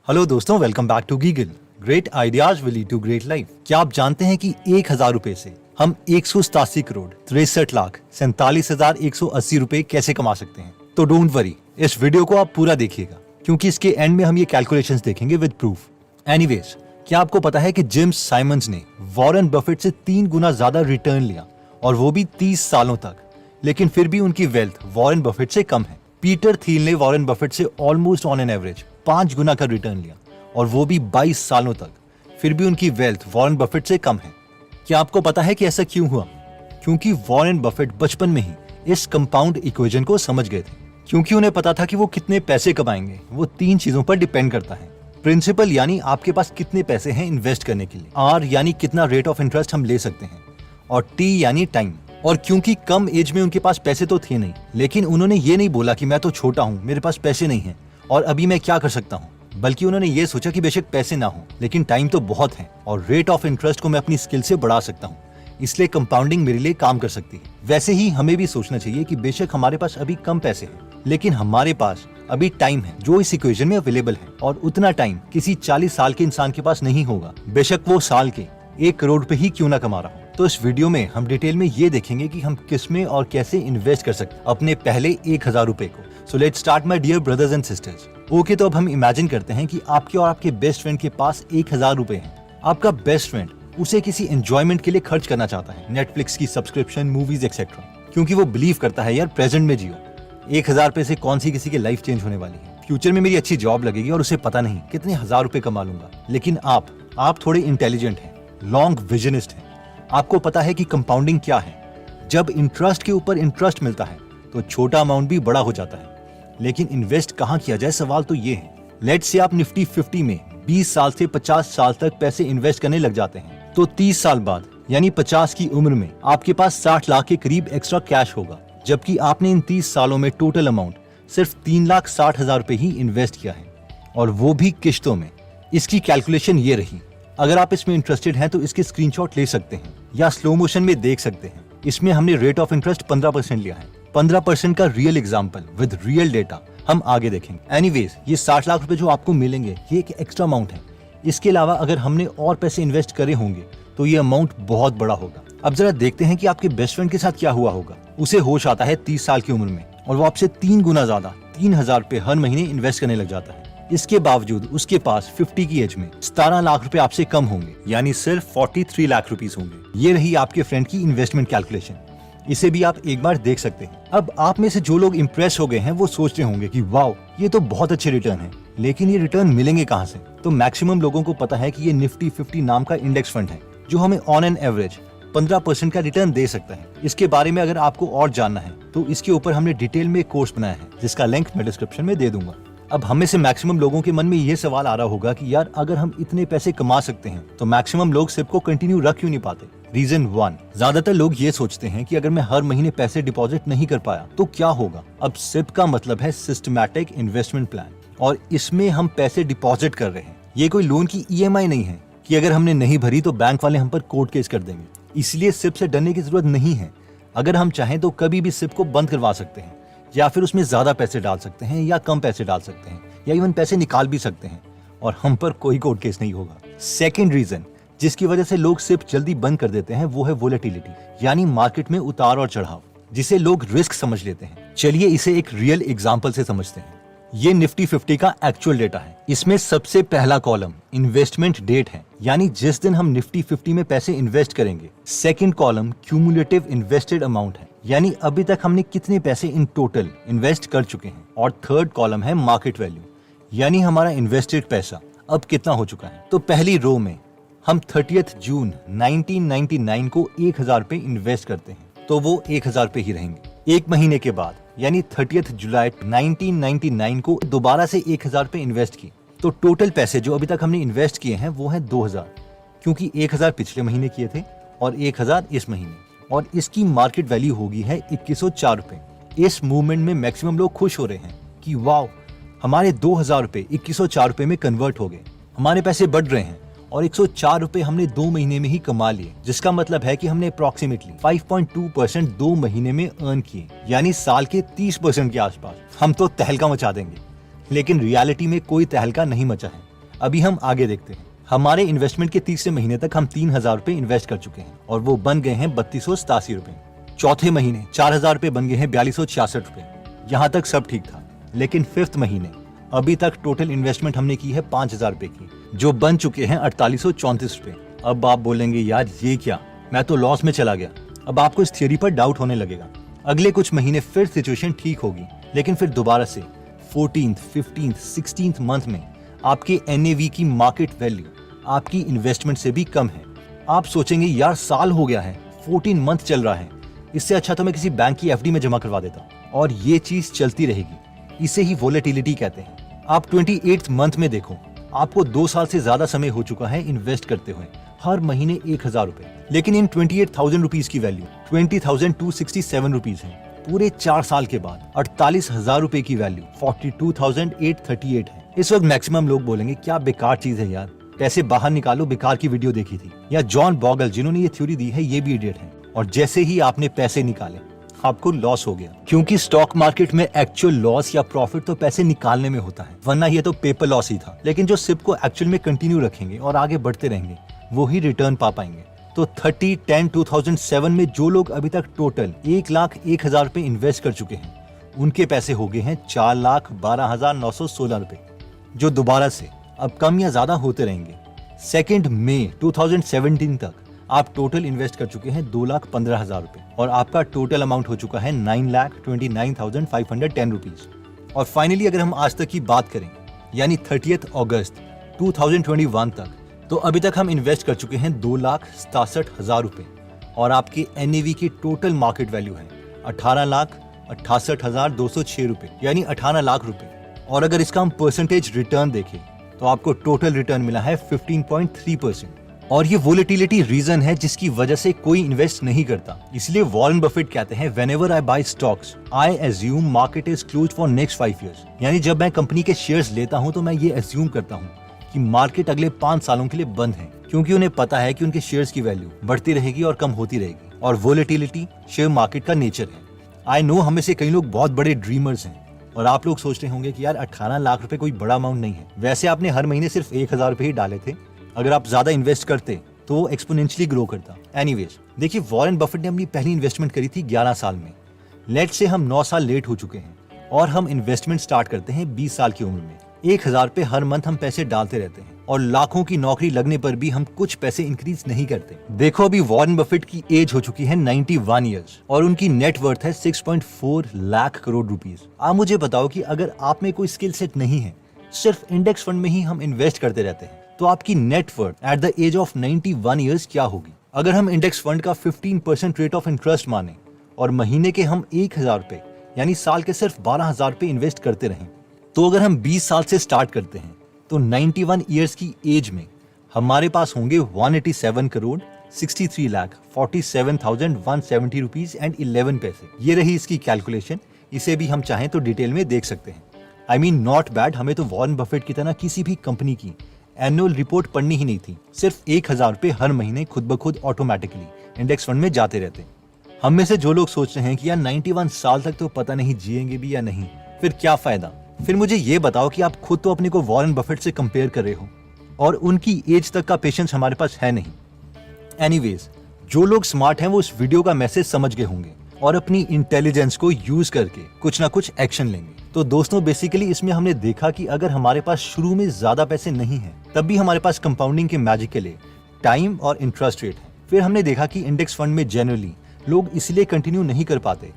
Hello दोस्तों, welcome back to गीगल। Great ideas will lead to great life. क्या आप जानते हैं कि 1000 रुपए से हम 187 करोड़ 63,47,180 रुपए कैसे कमा सकते हैं? तो डोंट वरी, इस वीडियो को आप पूरा देखिएगा क्योंकि इसके एंड में हम ये कैलकुलेशंस देखेंगे विद प्रूफ। एनीवेज, क्या आपको पता है कि जिम साइमंस ने वॉरेन बफेट से 3 गुना ज्यादा रिटर्न लिया और वो भी 30 सालों तक, लेकिन फिर भी उनकी वेल्थ वॉरेन बफेट से कम है। पीटर थियल ने वॉरेन बफेट से ऑलमोस्ट ऑन एन एवरेज 5 गुना का रिटर्न लिया और वो भी 22 सालों तक, फिर भी उनकी वेल्थ वॉरेन बफेट से कम है। क्या आपको पता है कि ऐसा क्यों हुआ? क्योंकि वॉरेन बफेट बचपन में ही इस कंपाउंड इक्वेशन को समझ गए थे। क्योंकि उन्हें पता था कि वो कितने पैसे कमाएंगे वो 3 चीजों पर डिपेंड करता है। प्रिंसिपल यानी आपके पास कितने पैसे हैं इन्वेस्ट करने के लिए, आर यानी कितना रेट ऑफ इंटरेस्ट हम ले सकते हैं, और टी यानी टाइम। और क्योंकि कम एज में उनके पास पैसे तो थे नहीं, लेकिन उन्होंने ये नहीं बोला कि मैं तो छोटा हूँ, मेरे पास पैसे नहीं है और अभी मैं क्या कर सकता हूँ, बल्कि उन्होंने ये सोचा कि बेशक पैसे ना हो लेकिन टाइम तो बहुत है और रेट ऑफ इंटरेस्ट को मैं अपनी स्किल से बढ़ा सकता हूँ, इसलिए कंपाउंडिंग मेरे लिए काम कर सकती है। वैसे ही हमें भी सोचना चाहिए कि बेशक हमारे पास अभी कम पैसे हैं, लेकिन हमारे पास अभी टाइम है जो इस इक्वेशन में अवेलेबल है, और उतना टाइम किसी 40 साल के इंसान के पास नहीं होगा, बेशक वो साल के 1 करोड़ पे ही क्यों ना कमा रहा हो। तो इस वीडियो में हम डिटेल में ये देखेंगे कि हम किसमें और कैसे इन्वेस्ट कर सकते हैं अपने पहले 1000 रुपए को। So let's start my dear brothers and sisters. Okay, तो अब हम इमेजिन करते हैं कि आपके और आपके बेस्ट फ्रेंड के पास 1000 रुपए हैं। आपका बेस्ट फ्रेंड उसे किसी एंजॉयमेंट के लिए खर्च करना चाहता है, नेटफ्लिक्स की सब्सक्रिप्शन, मूवीज एक्सेट्रा, क्योंकि वो बिलीव करता है यार प्रेजेंट में जियो। 1000 रुपए से कौन सी किसी की लाइफ चेंज होने वाली है, फ्यूचर में मेरी अच्छी जॉब लगेगी और उसे पता नहीं कितने 1000 रुपए कमा लूंगा। लेकिन आप थोड़े इंटेलिजेंट हैं, लॉन्ग विजनिस्ट हैं, आपको पता है कि कंपाउंडिंग क्या है। जब इंटरेस्ट के ऊपर इंटरेस्ट मिलता है तो छोटा अमाउंट भी बड़ा हो जाता है। लेकिन इन्वेस्ट कहाँ किया जाए, सवाल तो ये है। लेट्स से आप निफ्टी 50 में 20 साल से 50 साल तक पैसे इन्वेस्ट करने लग जाते हैं, तो 30 साल बाद यानी 50 की उम्र में आपके पास 60 लाख के करीब एक्स्ट्रा कैश होगा, जबकि आपने इन 30 सालों में टोटल अमाउंट सिर्फ 3,60,000 रुपए ही इन्वेस्ट किया है, और वो भी किश्तों में। इसकी कैलकुलेशन ये रही। अगर आप इसमें इंटरेस्टेड हैं तो इसके स्क्रीनशॉट ले सकते हैं या स्लो मोशन में देख सकते हैं। इसमें हमने रेट ऑफ इंटरेस्ट 15% लिया है। 15% का real example with real data हम आगे देखेंगे। एनीवेज, ये 60 लाख रुपए जो आपको मिलेंगे ये एक एक्स्ट्रा अमाउंट है। इसके अलावा अगर हमने और पैसे इन्वेस्ट करे होंगे तो ये अमाउंट बहुत बड़ा होगा। अब जरा देखते हैं कि आपके बेस्ट फ्रेंड के साथ क्या हुआ होगा। उसे होश आता है 30 साल की उम्र में और वो आपसे 3 गुना ज्यादा 3000 रुपए हर महीने इन्वेस्ट करने लग जाता है। इसके बावजूद उसके पास 50 की एज में 17 लाख रुपए आपसे कम होंगे, यानी सिर्फ 43 लाख रुपीस होंगे। ये रही आपके फ्रेंड की इन्वेस्टमेंट कैलकुलेशन। इसे भी आप एक बार देख सकते हैं। अब आप में से जो लोग इम्प्रेस हो गए हैं वो सोच रहे होंगे कि वाओ, ये तो बहुत अच्छे रिटर्न है, लेकिन ये रिटर्न मिलेंगे कहाँ से? तो मैक्सिमम लोगों को पता है कि ये निफ्टी 50 नाम का इंडेक्स फंड है जो हमें ऑन एन एवरेज 15% का रिटर्न दे सकता है। इसके बारे में अगर आपको और जानना है तो इसके ऊपर हमने डिटेल में कोर्स बनाया है, जिसका लिंक मैं डिस्क्रिप्शन में दे दूंगा। अब हम में से मैक्सिमम लोगों के मन में ये सवाल आ रहा होगा कि यार अगर हम इतने पैसे कमा सकते हैं तो मैक्सिमम लोग सिप को कंटिन्यू रख क्यों नहीं पाते? रीजन 1, ज्यादातर लोग ये सोचते हैं कि अगर मैं हर महीने पैसे डिपॉजिट नहीं कर पाया तो क्या होगा। अब सिप का मतलब है सिस्टमैटिक इन्वेस्टमेंट प्लान, और इसमें हम पैसे डिपॉजिट कर रहे हैं। ये कोई लोन की EMI नहीं है कि अगर हमने नहीं भरी तो बैंक वाले हम पर कोर्ट केस कर देंगे। इसलिए सिप से डरने की जरूरत नहीं है। अगर हम चाहें तो कभी भी सिप को बंद करवा सकते हैं, या फिर उसमें ज्यादा पैसे डाल सकते हैं या कम पैसे डाल सकते हैं, या इवन पैसे निकाल भी सकते हैं और हम पर कोई कोर्ट केस नहीं होगा। सेकंड रीजन जिसकी वजह से लोग सिर्फ जल्दी बंद कर देते हैं वो है वोलेटिलिटी, यानी मार्केट में उतार और चढ़ाव, जिसे लोग रिस्क समझ लेते हैं। चलिए इसे एक रियल एग्जांपल से समझते हैं। ये निफ्टी 50 का एक्चुअल डेटा है। इसमें सबसे पहला कॉलम इन्वेस्टमेंट डेट है, यानी जिस दिन हम निफ्टी 50 में पैसे इन्वेस्ट करेंगे। Second column cumulative invested amount है, यानी अभी तक हमने कितने पैसे इन टोटल इन्वेस्ट कर चुके हैं। और थर्ड कॉलम है मार्केट वैल्यू, यानी हमारा इन्वेस्टेड पैसा अब कितना हो चुका है। तो पहली रो में हम 30 जून 1999 को 1000 रुपए इन्वेस्ट करते हैं, तो वो 1000 रुपए ही रहेंगे। एक महीने के बाद यानी 30 जुलाई 1999 को दोबारा से 1000 रुपए इन्वेस्ट किए, तो टोटल पैसे जो अभी तक हमने इन्वेस्ट किए हैं वो है 2000, क्योंकि 1000 पिछले महीने किए थे और 1000 इस महीने, और इसकी मार्केट वैल्यू होगी है 2104 रुपए। इस मूवमेंट में मैक्सिमम लोग खुश हो रहे हैं कि वाओ, हमारे 2000 रुपए 2104 रुपए में कन्वर्ट हो गए, हमारे पैसे बढ़ रहे हैं, और 104 रुपए हमने 2 महीने में ही कमा लिए, जिसका मतलब है कि हमने अप्रोक्सीमेटली 5.2% 2 महीने में अर्न किए, यानी साल के 30% के आसपास। हम तो तहलका मचा देंगे, लेकिन रियलिटी में कोई तहलका नहीं मचा है। अभी हम आगे देखते हैं। हमारे इन्वेस्टमेंट के तीसरे महीने तक हम 3,000 रुपए इन्वेस्ट कर चुके हैं और वो बन गए हैं 3287 रुपए। चौथे महीने 4,000 रुपए बन गए हैं 4266 रुपए। यहाँ तक सब ठीक था, लेकिन फिफ्थ महीने अभी तक टोटल इन्वेस्टमेंट हमने की है 5,000 रुपए की, जो बन चुके हैं 4834 रुपए। अब आप बोलेंगे यार ये क्या, मैं तो लॉस में चला गया। अब आपको इस थियरी पर डाउट होने लगेगा। अगले कुछ महीने फिर सिचुएशन ठीक होगी, लेकिन फिर दोबारा से 14th, 15th, 16th मंथ में आपके NAV की मार्केट वैल्यू आपकी इन्वेस्टमेंट से भी कम है। आप सोचेंगे यार साल हो गया है, 14 मंथ चल रहा है, इससे अच्छा तो मैं किसी बैंक की FD में जमा करवा देता। और ये चीज चलती रहेगी, इसे ही वोलेटिलिटी कहते हैं। आप 28th मंथ में देखो, आपको 2 साल से ज्यादा समय हो चुका है इन्वेस्ट करते हुए, हर महीने 1,000 रुपए, लेकिन इन 28,000 रुपीज की वैल्यू 20,267 रुपीज है। पूरे 4 साल के बाद 48,000 रुपए की वैल्यू 42,838 है। इस वक्त मैक्सिमम लोग बोलेंगे क्या बेकार चीज है यार, पैसे बाहर निकालो, बेकार की वीडियो देखी थी। या जॉन बॉगल जिन्होंने ये थ्योरी दी है, ये भी इडियट है। और जैसे ही आपने पैसे निकाले आपको लॉस हो गया, क्योंकि स्टॉक मार्केट में एक्चुअल लॉस या प्रॉफिट तो पैसे निकालने में होता है, वरना ये तो पेपर लॉस ही था। लेकिन जो सिप को एक्चुअल में कंटिन्यू रखेंगे और आगे बढ़ते रहेंगे, वो ही रिटर्न पा पाएंगे। तो 30/10/2007 में जो लोग अभी तक टोटल 1,01,000 रुपए इन्वेस्ट कर चुके हैं, उनके पैसे हो गए हैं 4,12,916 रुपए, जो दोबारा से अब कम या ज्यादा होते रहेंगे। 2 मई 2017 तक आप टोटल इन्वेस्ट कर चुके हैं 2,15,000 रुपए और आपका टोटल अमाउंट हो चुका है 9,29,510 रुपीज। और फाइनली अगर हम आज तक की बात करें, यानी 30 अगस्त 2021 तक, तो अभी तक हम इन्वेस्ट कर चुके हैं 2,67,000 रुपए और आपके NAV की टोटल मार्केट वैल्यू है 18,68,206 रुपए, यानी 18 लाख रुपए। और अगर इसका हम परसेंटेज रिटर्न देखें तो आपको टोटल रिटर्न मिला है 15.3%। और ये वोलेटिलिटी रीजन है जिसकी वजह से कोई इन्वेस्ट नहीं करता। इसलिए वॉरेन बफेट कहते हैं whenever I buy stocks I assume market is closed for next 5 years। यानी जब मैं कंपनी के शेयर्स लेता हूं तो मैं ये एज्यूम करता हूं कि मार्केट अगले 5 सालों के लिए बंद है, क्योंकि उन्हें पता है कि उनके शेयर्स की वैल्यू बढ़ती रहेगी और कम होती रहेगी। और वोलेटिलिटी शेयर मार्केट का नेचर है। आई नो हमें से कई लोग बहुत बड़े ड्रीमर्स हैं और आप लोग सोच रहे होंगे कि यार 18 लाख रुपए कोई बड़ा अमाउंट नहीं है। वैसे आपने हर महीने सिर्फ 1,000 रुपए ही डाले थे, अगर आप ज्यादा इन्वेस्ट करते तो वो एक्सपोनेंशियली ग्रो करता। एनीवेज, देखिए वॉरेन बफेट ने अपनी पहली इन्वेस्टमेंट करी थी 11 साल में। लेट से हम 9 साल लेट हो चुके हैं और हम इन्वेस्टमेंट स्टार्ट करते हैं 20 साल की उम्र में। 1,000 पे हर मंथ हम पैसे डालते रहते हैं और लाखों की नौकरी लगने पर भी हम कुछ पैसे इंक्रीज नहीं करते। देखो अभी वॉरेन बफेट की एज हो चुकी है 91 ईयर्स और उनकी नेट वर्थ है 6.4 लाख करोड़ रुपीज। आप मुझे बताओ कि अगर आप में कोई स्किल सेट नहीं है, सिर्फ इंडेक्स फंड में ही हम इन्वेस्ट करते रहते हैं, तो आपकी net worth at the age of 91 years क्या होगी? अगर हम इंडेक्स फंड का 15% रेट ऑफ इंटरेस्ट माने और महीने के हम 1,000 रुपए यानी साल के सिर्फ 12,000 रुपए इन्वेस्ट करते रहें, तो अगर हम 20 साल से स्टार्ट करते हैं तो 91 ईयर्स की एज में हमारे पास होंगे 187 करोड़ 63 लाख 47,170 रुपीज एंड 11 पैसे। ये रही इसकी कैलकुलेशन। इसे भी हम चाहें तो डिटेल में देख सकते हैं। I mean not bad. हमें तो वॉरेन बफेट की तरह किसी भी कंपनी की एनुअल रिपोर्ट पढ़नी ही नहीं थी। सिर्फ 1,000 रुपए हर महीने खुद ब खुद ऑटोमेटिकली इंडेक्स फंड में जाते रहते। हम में से जो लोग सोच रहे हैं कि यार 91 साल तक तो पता नहीं जिएंगे भी या नहीं, फिर क्या फायदा? फिर मुझे ये बताओ कि आप खुद तो अपने को वॉरेन बफेट से कंपेयर कर रहे हो और उनकी एज तक का पेशेंस हमारे पास है नहीं। एनीवेज, जो लोग स्मार्ट हैं वो इस वीडियो का मैसेज समझ गए होंगे और अपनी इंटेलिजेंस को यूज करके कुछ ना कुछ एक्शन लेंगे। तो दोस्तों बेसिकली इसमें हमने देखा कि अगर हमारे पास शुरू में ज्यादा पैसे नहीं है, तब भी हमारे पास कंपाउंडिंग के मैजिक के लिए टाइम और इंटरेस्ट रेट है। फिर हमने देखा कि इंडेक्स फंड में जनरली लोग इसलिए कंटिन्यू नहीं कर पाते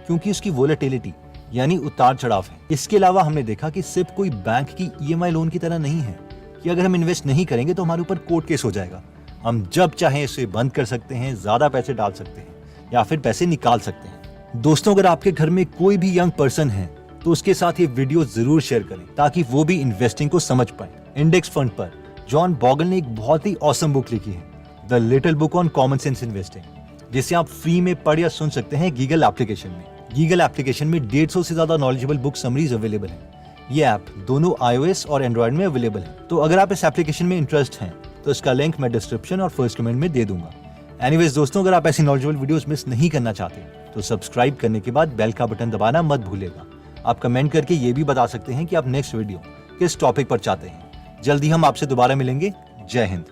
क्योंकि उसकी वोलेटिलिटी यानी उतार चढ़ाव है। इसके अलावा हमने देखा कि सिर्फ कोई बैंक की EMI लोन की तरह नहीं है कि अगर हम इन्वेस्ट नहीं करेंगे तो हमारे ऊपर कोर्ट केस हो जाएगा। हम जब चाहें इसे बंद कर सकते हैं, ज्यादा पैसे डाल सकते हैं या फिर पैसे निकाल सकते हैं। दोस्तों अगर आपके घर में कोई भी यंग पर्सन है तो उसके साथ ये वीडियो जरूर शेयर करें ताकि वो भी इन्वेस्टिंग को समझ पाए। इंडेक्स फंड पर जॉन बॉगल ने एक बहुत ही ऑसम बुक लिखी है, the little book on common sense investing, जिसे आप फ्री में पढ़ या सुन सकते हैं गीगल एप्लीकेशन में। गीगल एप्लीकेशन में 150 से ज्यादा नॉलेजेबल बुक समरीज अवेलेबल है। ये ऐप दोनों iOS और एंड्रॉइड में अवेलेबल है। तो अगर आप इस एप्लीकेशन में इंटरेस्ट हैं तो इसका लिंक मैं डिस्क्रिप्शन और फर्स्ट कमेंट में दे दूंगा। एनीवेज दोस्तों, अगर आप ऐसी नॉलेजेबल वीडियोस मिस नहीं करना चाहते तो सब्सक्राइब करने के बाद बेल का बटन दबाना मत भूलिएगा। आप कमेंट करके ये भी बता सकते हैं कि आप नेक्स्ट वीडियो किस टॉपिक पर चाहते हैं, जल्दी हम आपसे दोबारा मिलेंगे। जय हिंद।